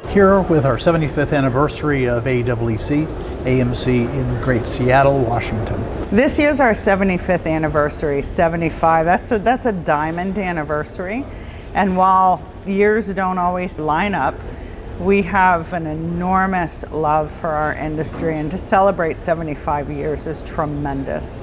Here with our 75th anniversary of AEEC, AMC in Great Seattle, Washington. This year's our 75th anniversary, 75. That's a diamond anniversary. And while years don't always line up, we have an enormous love for our industry, and to celebrate 75 years is tremendous.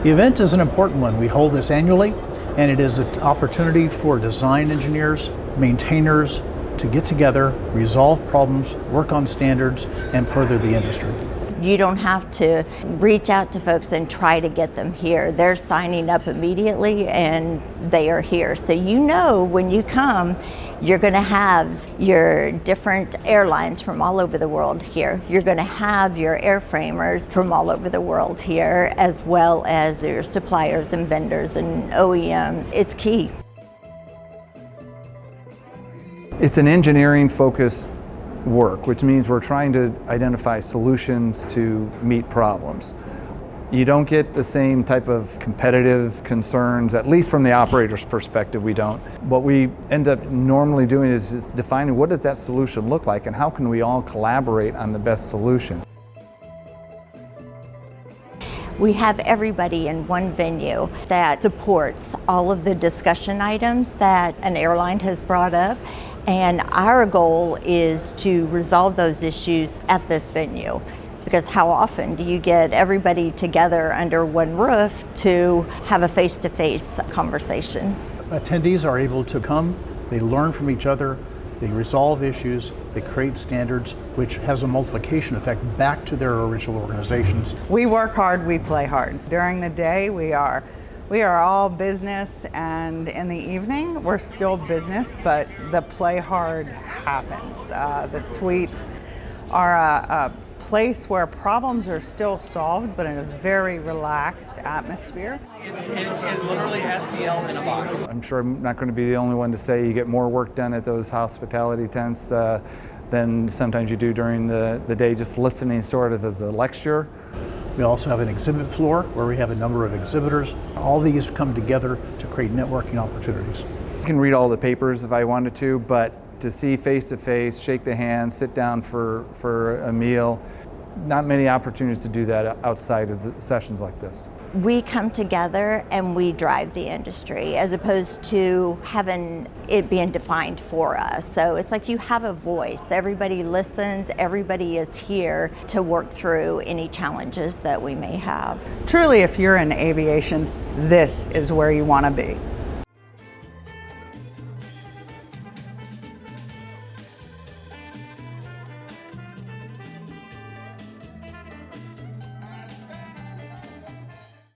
The event is an important one. We hold this annually, and it is an opportunity for design engineers, maintainers, to get together, resolve problems, work on standards, and further the industry. You don't have to reach out to folks and try to get them here. They're signing up immediately and they are here. So you know when you come, you're going to have your different airlines from all over the world here. You're going to have your airframers from all over the world here, as well as your suppliers and vendors and OEMs. It's key. It's an engineering-focused work, which means we're trying to identify solutions to meet problems. You don't get the same type of competitive concerns, at least from the operator's perspective, we don't. What we end up normally doing is just defining what does that solution look like and how can we all collaborate on the best solution. We have everybody in one venue that supports all of the discussion items that an airline has brought up. And our goal is to resolve those issues at this venue. Because how often do you get everybody together under one roof to have a face-to-face conversation? Attendees are able to come, they learn from each other, they resolve issues, they create standards, which has a multiplication effect back to their original organizations. We work hard, we play hard. During the day, we are all business, and in the evening, we're still business, but the play hard happens. The suites are a place where problems are still solved, but in a very relaxed atmosphere. It's literally STL in a box. I'm sure I'm not going to be the only one to say you get more work done at those hospitality tents than sometimes you do during the day, just listening sort of as a lecture. We also have an exhibit floor where we have a number of exhibitors. All these come together to create networking opportunities. I can read all the papers if I wanted to, but to see face-to-face, shake the hand, sit down for a meal, not many opportunities to do that outside of the sessions like this. We come together and we drive the industry as opposed to having it being defined for us. So it's like you have a voice. Everybody listens, everybody is here to work through any challenges that we may have. Truly, if you're in aviation, this is where you want to be.